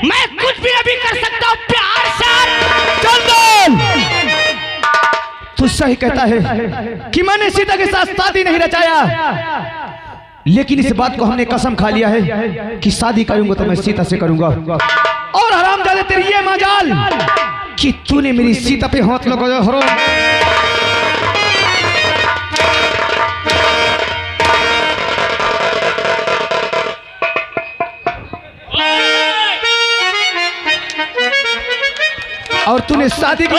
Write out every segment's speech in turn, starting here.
मैं कुछ भी अभी कर सकता हूँ प्यार से। चंदन, तू सही कहता है कि मैंने सीता के साथ शादी नहीं रचाया, लेकिन इस बात को हमने कसम खा लिया है कि शादी करूंगा तो मैं सीता से करूंगा। और हरामजादे तेरी ये मजाल कि तूने मेरी सीता पे हाथ लगाया। हराम और तूने शादी की।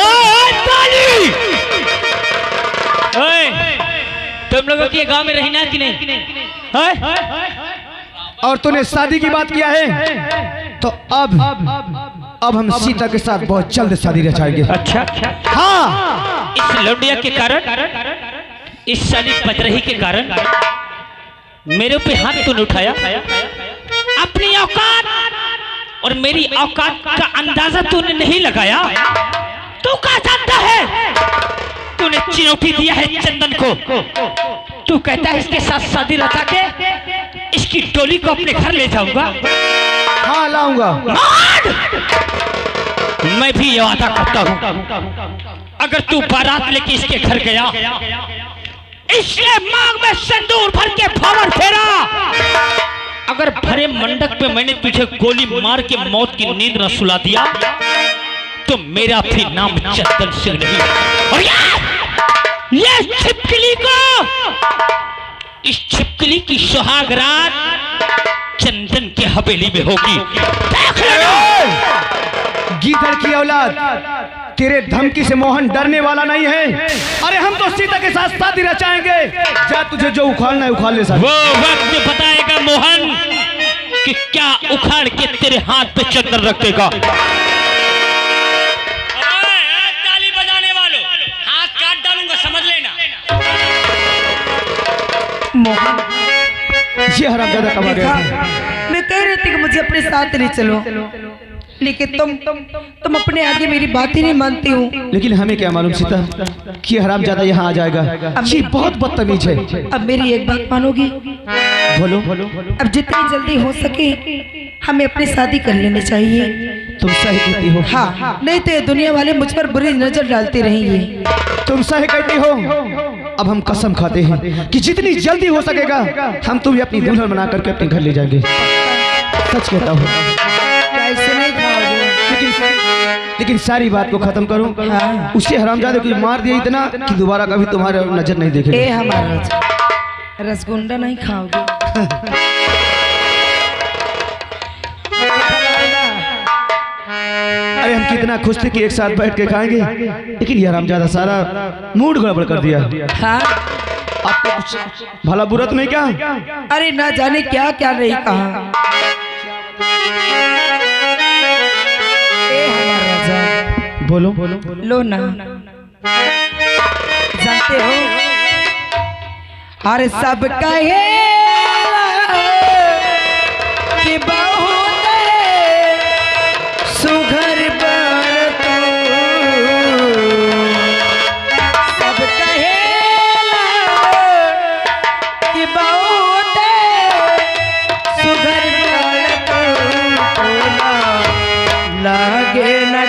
तुम लोगों की गांव में रहना कि नहीं है? और तूने शादी की बात किया है तो अब हम सीता के साथ बहुत जल्द शादी रचाएंगे। अच्छा हाँ, इस लौंडिया के कारण, इस साली पतरही के कारण मेरे पे हाथ तूने उठाया। अपनी औकात और मेरी औकात का अंदाजा तूने नहीं लगाया। तू क्या जानता है? तूने चिनौती दिया है चंदन को। तू कहता है इसके साथ शादी रचा के इसकी डोली को अपने घर ले जाऊंगा। हाँ लाऊंगा। मैं भी ये वादा करता हूँ, अगर तू बारात लेके इसके घर गया, इसके मांग में सिंदूर भर के फावर फेरा, अगर भरे मंडक पे मैंने तुझे गोली मार के मौत की नींद न सुला दिया तो मेरा भी नाम चंदन सिंह नहीं। और ये छिपकली को, इस छिपकली की सुहाग रात चंदन की हवेली में होगी। देख लेना। गीदड़ की औलाद, तेरे धमकी से मोहन डरने वाला नहीं है। अरे हम तो सीता के साथ शादी रचाएंगे। जा, तुझे जो उखाड़ना है उखाड़ ले। वो वक्त बताएगा मोहन कि क्या उखाड़ के तेरे हाथ पे चंदन रखेगा। ताली बजाने वालों, हाथ काट डालूंगा, समझ लेना। मोहन, ये हरामजादा कब आ गया? मैं कह रही थी कि मुझे अपने साथ ले चलो, लेकिन तुम अपने आगे मेरी बात ही नहीं मानती हो। लेकिन हमें क्या मालूम सीता कि हरामजादा यहाँ आ जाएगा। ये बहुत बदतमीज है। अब मेरी एक बात मानोगी? बोलो। अब जितनी जल्दी हो सके हमें अपनी शादी कर लेनी चाहिए। तुम सही कहती हो। हाँ, नहीं तो ये दुनिया वाले मुझ पर बुरी नजर डालते रहेंगे। तुम सही कहती हो। अब हम कसम खाते हैं कि जितनी जल्दी हो सकेगा हम तुम्हें अपनी दुल्हन बना करके अपने घर ले जाएंगे। सच कहता हूँ। ऐसे नहीं खाओगे। लेकिन सारी बात को खत्म करूं। हाँ। उसे हरामजादे को मार दिया इतना कि दोबारा कभी तुम्हारे नजर नहीं देखेगा। ए हमारा रसगुंडा नहीं खाओगे? अरे हम कितना खुश थे कि एक साथ बैठ के खाएंगे, लेकिन ये हरामजादा सारा मूड गड़बड़ कर दिया। हाँ? आपको कुछ भला बुरा तो नहीं क्या? अरे ना जाने क्या क्या नहीं कहा। बोलो। लो ना, जानते हो अरे सब कहे कि बहुत सुघर बार तू, सब कहे कि बहुत सुघर बार तू, लागे न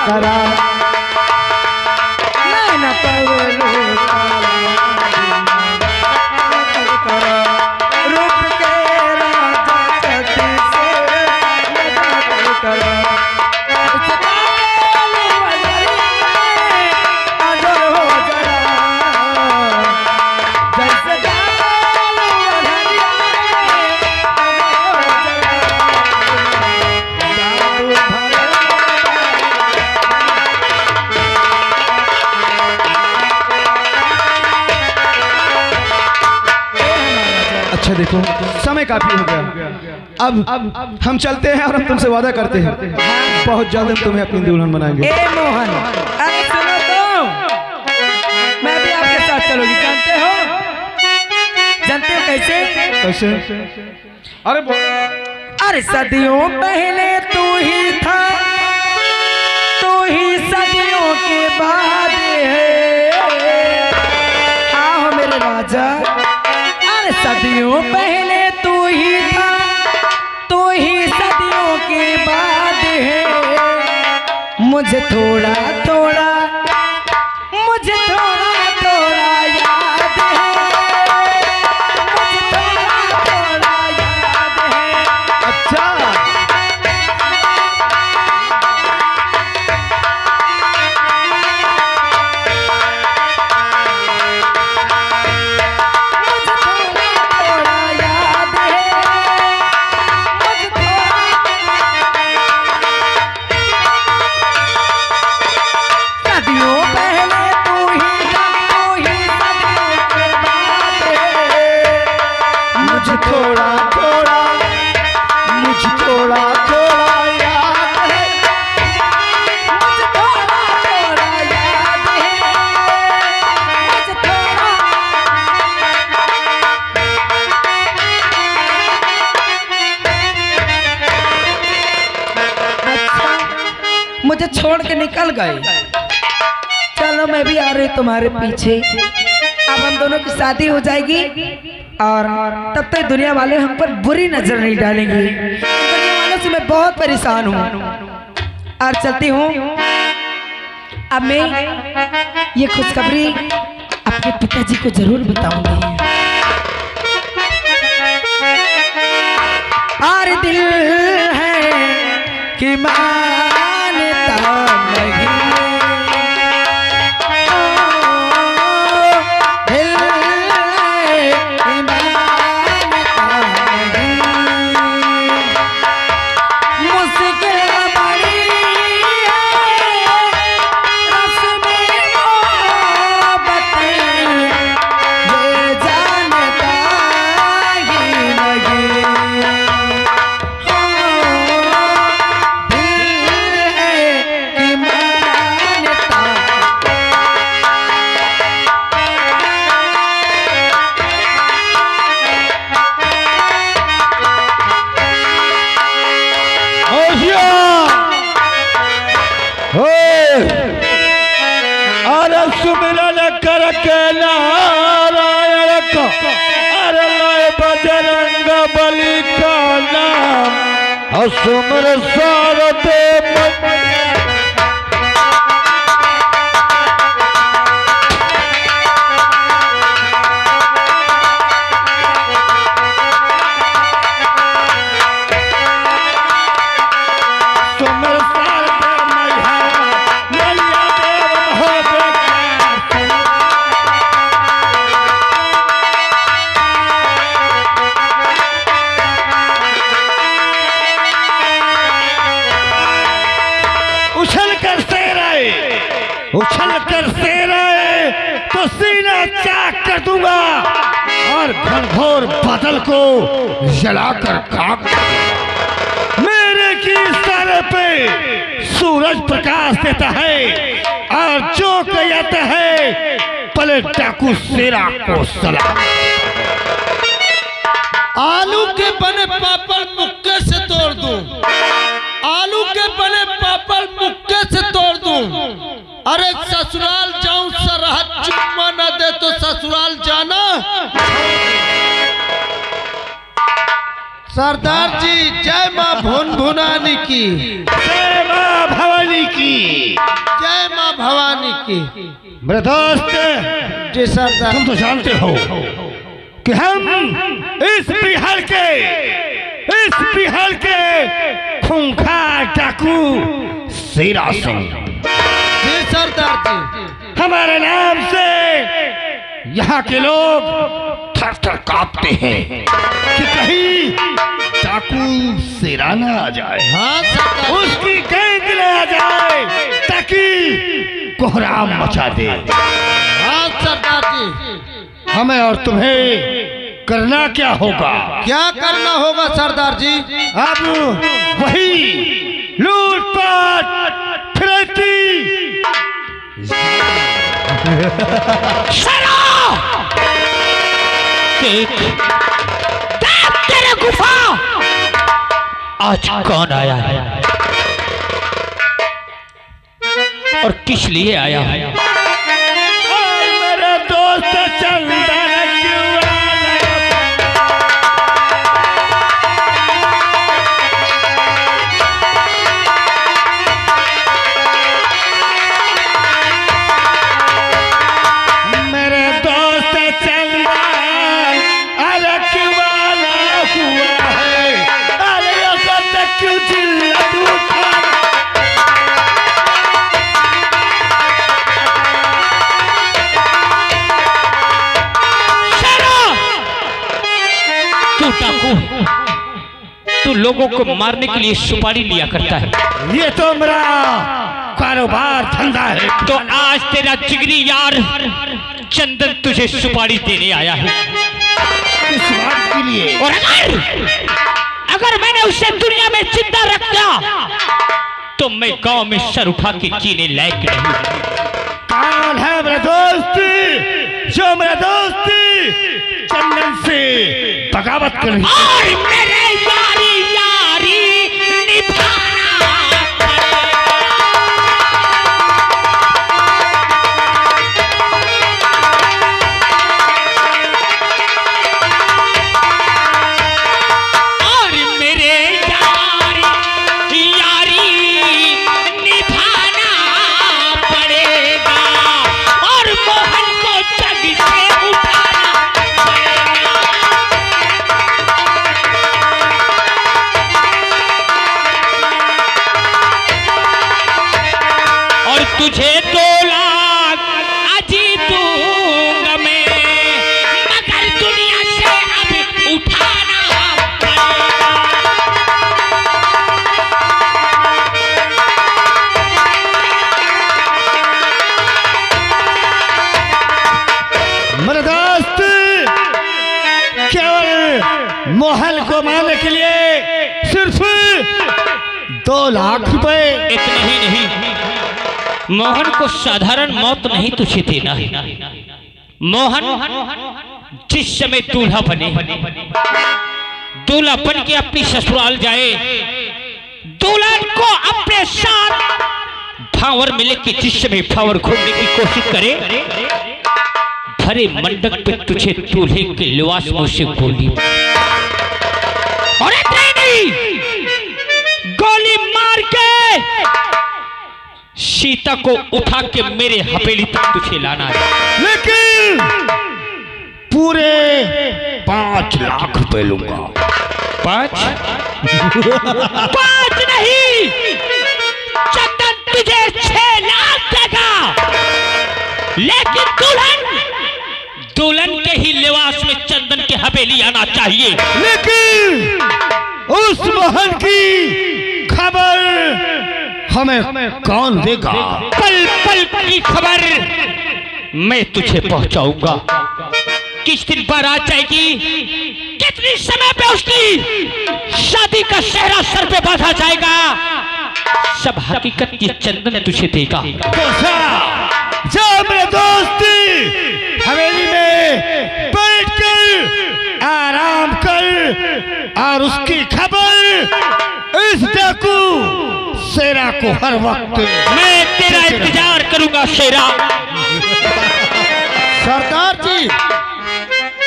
करा नैना पवलो करा रूप के राजा छत्र से लगा करा अच्छा देखो समय काफी हो गया, अब हम चलते हैं और हम तुमसे वादा करते हैं बहुत जल्द हम तुम्हें अपनी दुल्हन बनाएंगे। ए मोहन, अरे सुनो तो, मैं भी आपके साथ चलूंगी। जानते हो कैसे? कैसे? अरे सदियों पहले तू ही था, तू ही सदियों के बाद है। हाँ हो मेरे राजा, अरे सदियों पहले तू ही था, तू ही सदियों के बाद है। मुझे थोड़ा थोड़ा, मुझे थोड़ा थोड़ा याद है, मुझे थोड़ा थोड़ा याद है। अच्छा मुझे छोड़ के निकल गए। चलो मैं भी आ रही तुम्हारे पीछे। अब हम दोनों की शादी हो जाएगी और तब तक दुनिया वाले हम पर बुरी नजर नहीं डालेंगे। दुनिया वालों से मैं बहुत परेशान हूँ और चलती हूँ। अब मैं ये खुशखबरी अपने पिताजी को जरूर बताऊंगी। और दिल है कि मानता नहीं, दिल है कि मानता नहीं। मुश्किल बड़ी है रस्म-ए मोहब्बत, ये जानता ही नहीं। अरे सुमिरन करके नारायण का, अरे लाए बजरंग बली का नाम, और सुमिर सारदे उछल कर शेर आए तो सीना चाक कर दूंगा और घनघोर बादल को जलाकर खाक। मेरे की सर पे सूरज प्रकाश देता है और जो कहता है पले डाकू शेरा को सलाम। आलू के बने पापड़ मुक्के से तोड़ दूं, आलू के बने पापड़ मुक्के से तोड़ दूं। अरे ससुराल जाऊं सरहद चुम्मा न दे तो ससुराल जाना। सरदार जी जय माँ भुनभुनानी की, जय माँ भवानी की, जय माँ भवानी की। मेरे दोस्त जी सरदार, तुम तो जानते हो कि हम इस बिहार के खूंखार डाकू शेरा सिंह, जी सरदार जी, हमारे नाम से यहाँ के लोग थर थर कांपते हैं कि कहीं डाकू शेरा न आ जाए, हाँ सरदार, उसकी गैंग न आ जाए ताकि कोहराम मचा दे। हाँ सरदार जी। हमें और तुम्हें करना क्या होगा? क्या करना होगा सरदार जी? अब वही लूटपाट फिरौती देख तेरे गुफा आज कौन आया है और किस लिए आया है? मेरे दोस्त चंदन क्यों तू लोगों को मारने के लिए सुपारी लिया करता है। ये तो मेरा कारोबार धंधा है। तो आज तेरा जिगरी यार चंदन तुझे सुपारी देने आया है। किस बात के लिए? और अगर मैंने उसे दुनिया में जिंदा रख दिया तो मैं गांव में सर उठा के जीने लायक नहीं। कौन है मेरा दोस्त जो मेरा दोस्त चंदन से बगावत कर रही? और मेरे यारी यारी निभाना और मेरे यारी यारी निभाना पड़ेगा और मोहन को जग से उठाना पड़ेगा। और तुझे 2 लाख अजी दूंगा मैं, मगर दुनिया से अब उठाना पड़ेगा। मेरे दोस्त केवल मोहन को मारने के लिए सिर्फ 2 लाख रुपए। इतना ही नहीं, मोहन को साधारण मौत नहीं तुझे देना है। मोहन जिस समय दूल्हा बने, दूल्हा बन के अपनी ससुराल जाए, दुल्हन को अपने साथ भावर मिले कि जिस समय भावर घूमने की कोशिश करे, भरे मंडप पे तुझे दूल्हे के लिबास में से गोली, और इतना ही नहीं, गोली मार के सीता को उठा के मेरे हवेली तक तुझे लाना है। लेकिन पूरे 5 लाख रुपए लूंगा। 5 नहीं, चंदन तुझे 6 लाख देगा, लेकिन दुल्हन के ही लिबास में चंदन के हवेली आना चाहिए। लेकिन उस मोहन की खबर हमें कौन देगा? पल पल की खबर मैं तुझे पहुंचाऊंगा। किस दिन बारात जाएगी, कितनी समय पे उसकी शादी का सेहरा सर पे बांधा जाएगा, सब हकीकत ये चंदन तुझे देगा। जा मेरे दोस्त हवेली में बैठकर आराम कर और उसकी खबर इस डाकू शेरा को हर वक्त। मैं तेरा इंतजार करूंगा शेरा। सरदार जी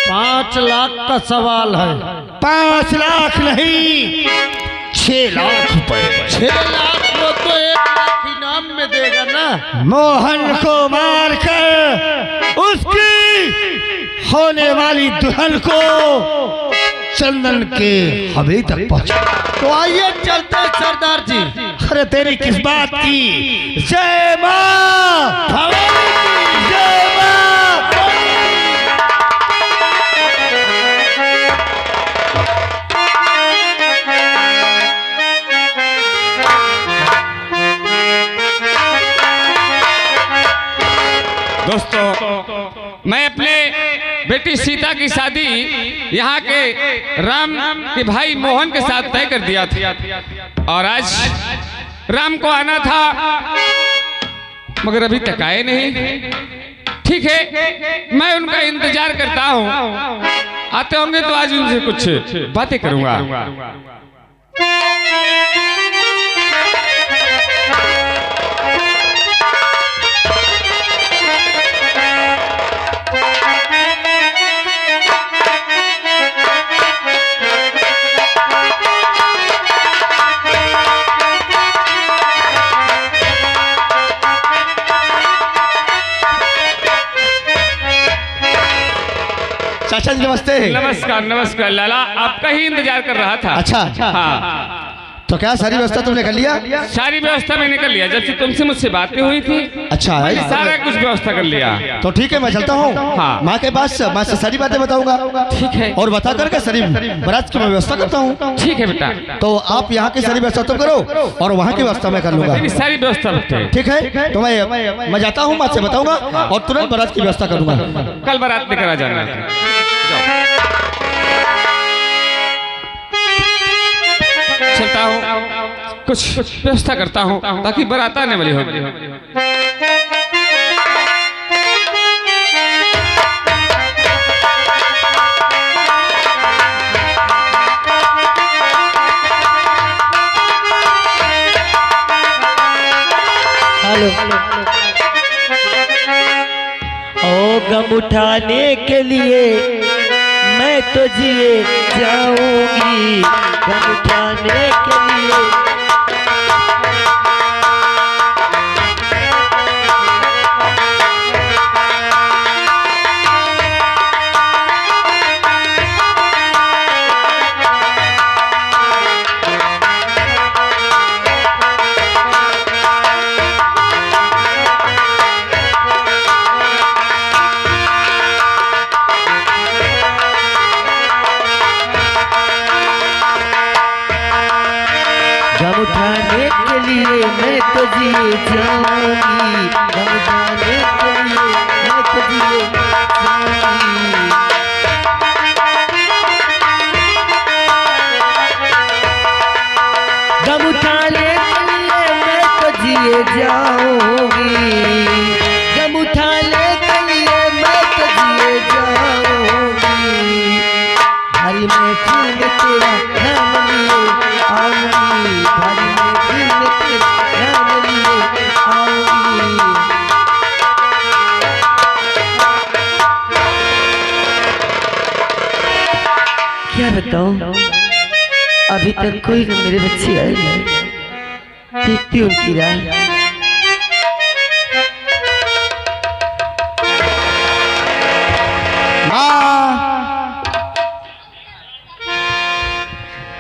5 लाख का सवाल है। 5 लाख नहीं, 6 लाख रुपए। 6 लाख को तो 1 लाख इनाम में देगा ना। मोहन को मारकर उसकी होने वाली दुल्हन को चंदन के हवेली तक पहुंचा। तो आइए चलते हैं सरदार जी। अरे तेरी किस बात की? जय मां भवानी की जय मां। दोस्तों, मैं अपने बेटी सीता की शादी यहाँ के राम के भाई मोहन के साथ तय कर दिया था और आज राम को आना था मगर अभी तक आए नहीं। ठीक है, मैं उनका इंतजार करता हूँ, आते होंगे तो आज उनसे कुछ बातें करूंगा। चाचा जी नमस्ते। नमस्कार नमस्कार। लाला आपका ही इंतजार कर रहा था। अच्छा हाँ, तो क्या सारी व्यवस्था तुमने कर लिया? सारी व्यवस्था मैंने कर लिया। जब से तुमसे मुझसे बातें हुई थी अच्छा है, सारा कुछ व्यवस्था कर लिया। तो ठीक है मैं चलता हूँ हाँ। माँ के पास, माँ से सारी बातें बताऊंगा। ठीक है, और बता करके सारी बारात की मैं व्यवस्था करता हूँ। ठीक है बेटा। तो आप यहाँ की सारी व्यवस्था तुम करो और वहाँ की व्यवस्था मैं कर लूंगा। मेरी सारी व्यवस्था है। ठीक है, तो मैं जाता हूँ, माँ से बताऊंगा और तुरंत बारात की व्यवस्था करूंगा। कल बारात लेकर आ जाना। चलता हूँ, कुछ व्यवस्था करता हूँ ताकि बारात आने वाली हो। ओ गम उठाने के लिए मैं तो जिए जाऊंगी, गम उठाने के लिए। गम उठाने के लिए मैं तो जिए जाऊंगी, गम उठाने के लिए मैं तो जिए जाऊंगी। गम उठाने के लिए मैं तो जिए जाऊंगी, गम उठाने के लिए मैं तो जिए जाऊंगी। हरी महफिल में तेरा नाम लिए आऊंगी, हरी महफिल में तेरा नाम लिए आऊंगी। क्या बताऊं, अभी तक कोई न मेरे बच्चे आए नहीं। देखती हूँ उनकी राह।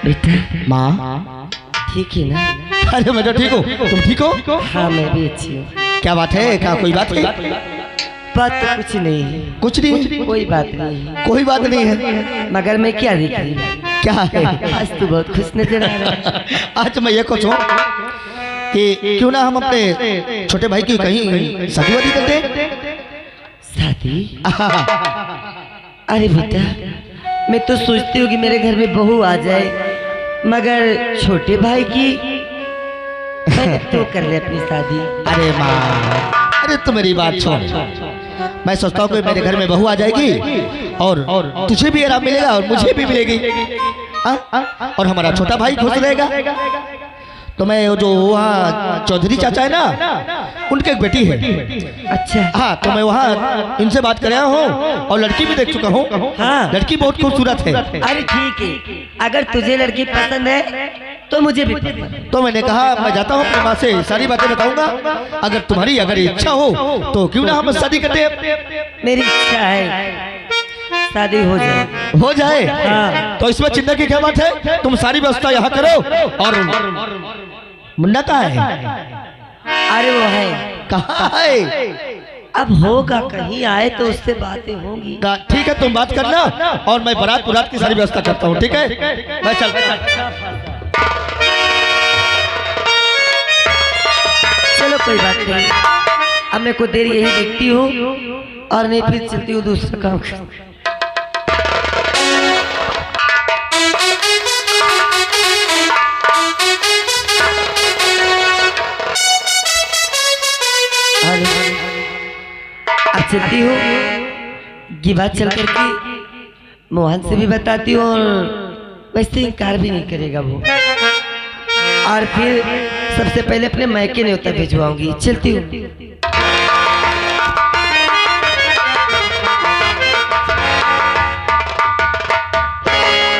बेटा माँ ठीक है ना? अरे मैं तो ठीक हूँ, तुम ठीक हो? हाँ मैं भी अच्छी हूँ। क्या बात है, क्या कोई बात है? बात तो कुछ नहीं है, कुछ नहीं, कोई बात नहीं है। कोई बात नहीं है। मगर मैं क्या देख रही हूँ, क्या है? आज तो बहुत खुश नजर आ रहा है। आज मैं ये सोचूं कि क्यों ना हम अपने छोटे भाई की कहीं शादी वादी करते हैं? शादी? अरे बेटा, मैं तो सोचती हूँ कि मेरे घर में बहू आ जाए, मगर छोटे भाई की मैंने तो कर ले अपनी शादी। अरे माँ, अरे तो मेरी बात छोड़। मैं सोचता हूँ कि मेरे घर में बहू आ जाएगी और तुझे भी आराम मिलेगा और मुझे भी मिलेगी, और हमारा छोटा भाई खुश रहेगा। तो मैं वो जो वहाँ चौधरी चाचा है ना, उनकी एक बेटी है। अच्छा हाँ, तो मैं वहाँ इनसे बात कर आया हूँ और लड़की भी देख चुका हूँ। हाँ। लड़की बहुत खूबसूरत है। अरे ठीक है, अगर तुझे लड़की पसंद है तो मुझे भी पसंद है। तो मैंने कहा मैं जाता हूँ अपनी माँ से सारी बातें बताऊंगा, अगर तुम्हारी इच्छा हो तो क्यों ना हम शादी करते हैं। मेरी इच्छा है शादी हो जाए। हाँ। तो इसमें चिंता की क्या बात है, तुम सारी व्यवस्था यहाँ करो। और मुन्ना कहाँ है? अरे वो है, कहाँ है? अब होगा, कहीं आए तो उससे बातें होंगी। ठीक है, तुम बात करना और मैं बारात की सारी व्यवस्था करता हूँ। ठीक है, मैं चल। चलो कोई बात नहीं, अब मैं कुछ देर यही देखती हूँ और नहीं फिर चलती हूँ दूसरा काम। अब चलती हूँ, ये बात चल करके मोहन से भी बताती हूँ और वैसे इनकार भी नहीं करेगा वो। और फिर सबसे पहले अपने मैके न्योता भिजवाऊंगी। चलती हूँ।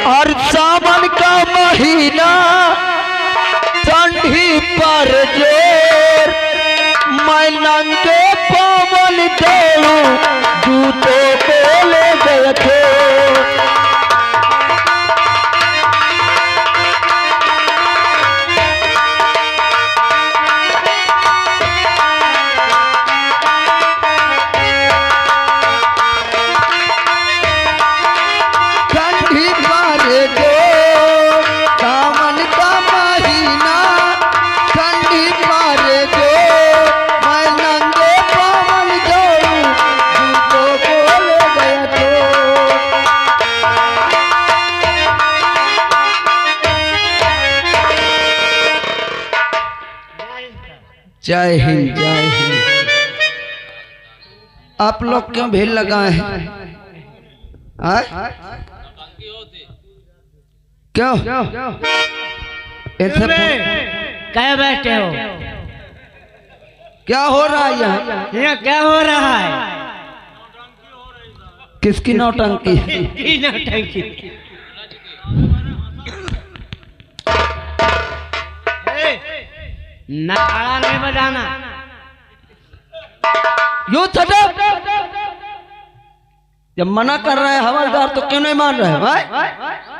और सावन का महीना ठंडी पर जोर, मैं नंगे पावन दौड़ू जूतों को ले गए थे। जय हिंद, जय हिंद। आप लोग क्यों भीड़ लगाए हैं? क्यों ऐसे क्या बैठे हो? क्या हो रहा है यहाँ? क्या हो रहा है? किसकी नौटंकी है? नौटंकी। नारा नहीं बजाना। यू जब मना कर रहे हैं हवलदार तो क्यों नहीं मान रहे हैं?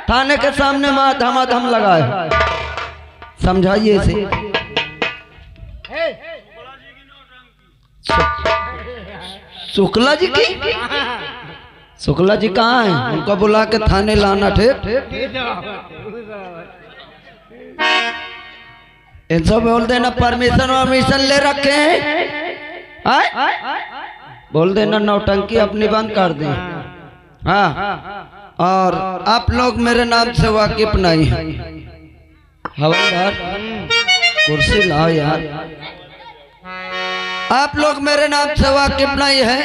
थाने के सामने माँ धमाधम लगाए, समझाइए इसे। शुक्ला जी की? शुक्ला जी कहाँ हैं? उनको बुला के थाने लाना। ठीक इनसे बोल देना परमिशन ले रखे हैं। बोल देना नौटंकी अपनी बंद कर दें। हाँ, और आप लोग मेरे नाम से वाकिफ नहीं है। हवलदार कुर्सी लाओ यार। आप लोग मेरे नाम से वाकिफ नहीं है।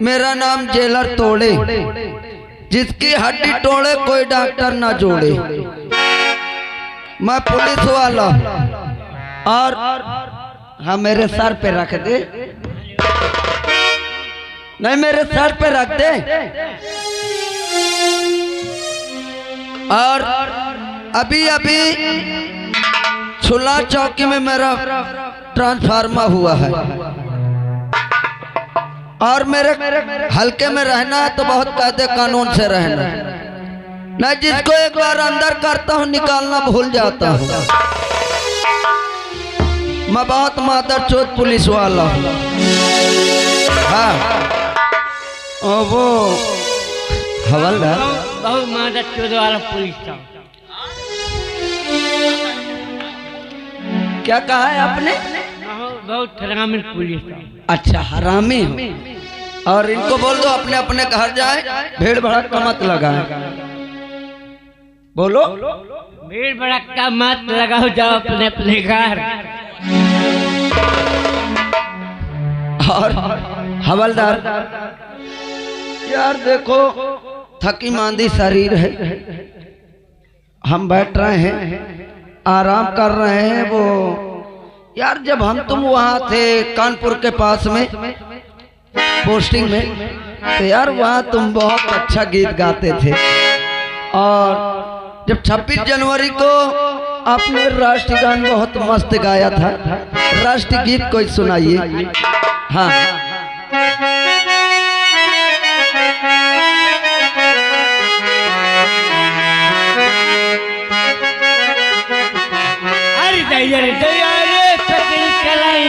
मेरा नाम जेलर तोड़े, जिसकी हड्डी तोड़े कोई डॉक्टर ना जोड़े। मैं पुलिस वाला और हाँ मेरे सर पे रख दे। नहीं मेरे सर पे रख दे। और अभी छुला चौकी में मेरा ट्रांसफार्मर हुआ है और मेरे हल्के में रहना है तो बहुत कायदे कानून से रहना है। मैं जिसको एक बार अंदर करता हूँ निकालना भूल जाता हूँ। मैं बहुत मादरचोद पुलिस वाला हूँ। हाँ, और वो हवलदार बहुत मादरचोद वाला पुलिस था। क्या कहा है आपने? बहुत हरामी पुलिस था। अच्छा हरामी हो। और इनको बोल दो अपने अपने घर जाए, भीड़ भड़क का मत लगाए। बोलो भीड़ भड़का मत लगाओ, जाओ अपने अपने घर। और हवलदार यार देखो थकी मांदी शरीर है, हम बैठ रहे हैं आराम कर रहे हैं। वो यार जब हम तुम वहाँ थे कानपुर के पास में पोस्टिंग में, तो यार वहाँ तुम बहुत अच्छा गीत गाते थे। और जब 26 जनवरी को आपने राष्ट्रीय गान बहुत मस्त गाया था, राष्ट्रीय गीत कोई सुनाइए। हाँ अरे दया रे पकड़ कलाई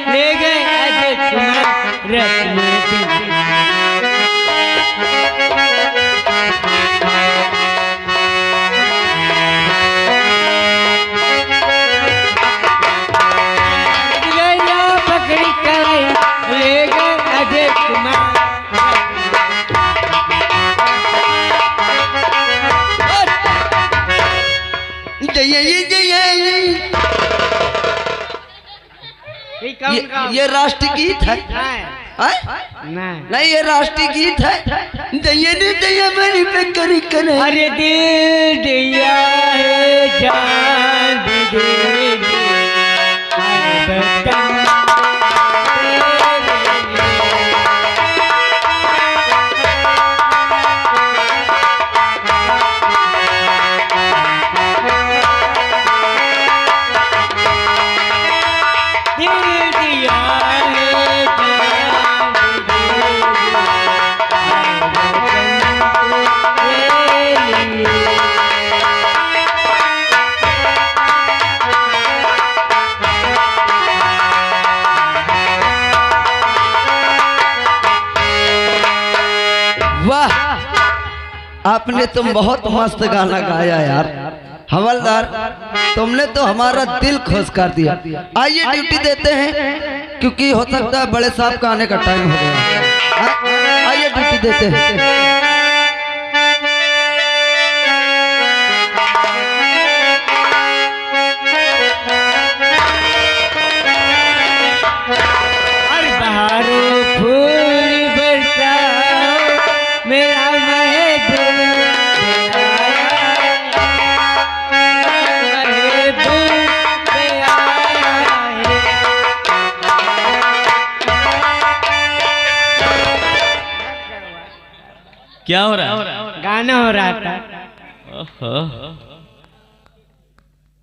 ले गए अजय कुमार रत्न पकड़ी कलाई ले गए अजय कुमार। ये राष्ट्रीय गीत है? नहीं, ये राष्ट्रीय गीत है। दैया ने दैया मेरी पे करी करे। अरे दिल दिया है जान दे दे आपने तुम बहुत मस्त गाना गाया यार। हवलदार तुमने तो हमारा दिल खुश कर दिया। आइए ड्यूटी देते हैं, क्योंकि हो सकता है बड़े साहब का आने का टाइम हो गया। आइए ड्यूटी देते हैं। क्या हो रहा है? गाना हो रहा था।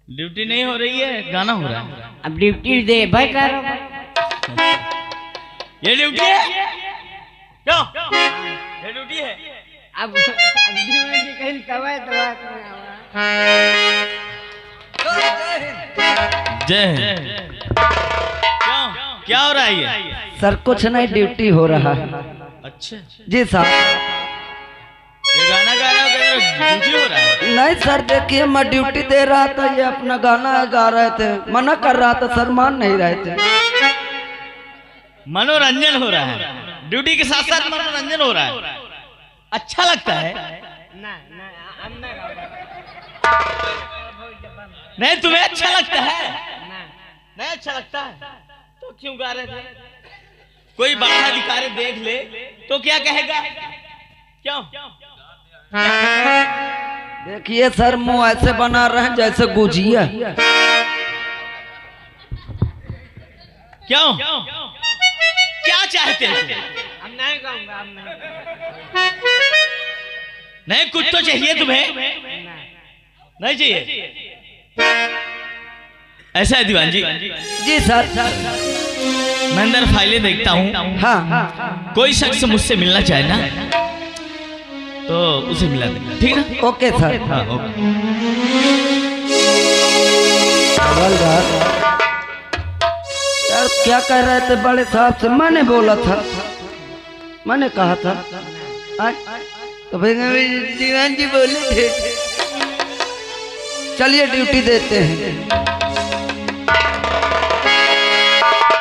ड्यूटी नहीं हो रही है, गाना हो रहा है। अब ड्यूटी दे भाई करो। ये ड्यूटी है क्यों? ये ड्यूटी है। अब कहीं कवाए जय क्या हो रहा है ये? सर कुछ नहीं, ड्यूटी हो रहा है। अच्छा जी साहब। ये गाना गा रहा है, ड्यूटी हो रहा है? नहीं सर, देखिए मैं ड्यूटी दे रहा था, ये अपना गाना गा रहे थे। मना कर रहा था सर, मान नहीं रहे थे। मनोरंजन हो रहा है, ड्यूटी के साथ साथ मनोरंजन हो रहा है। अच्छा लगता है? नहीं तुम्हें अच्छा लगता है? नहीं अच्छा लगता है तो क्यों गा रहे थे? कोई बड़ा अधिकारी देख ले तो क्या कहेगा? क्यों? देखिए सर, मुंह ऐसे बना रहे हैं जैसे गुजिया। क्यों? क्या चाहते हैं? हम नहीं गाऊंगा, हम नहीं। कुछ तो चाहिए तुम्हें? नहीं चाहिए? ऐसा है दीवान जी? जी सर। मैं अंदर फाइलें देखता हूँ। हाँ। कोई शख्स मुझसे मिलना चाहे ना तो उसे मिला देना, ठीक ना? Okay sir. हाँ ओके। यार क्या कह रहे थे बड़े साहब से? मैंने बोला था, मैंने कहा था। तो भाई दीवान जी बोले थे। चलिए ड्यूटी देते हैं।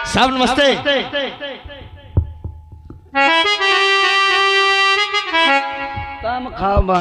साहब नमस्ते। काम खाओ।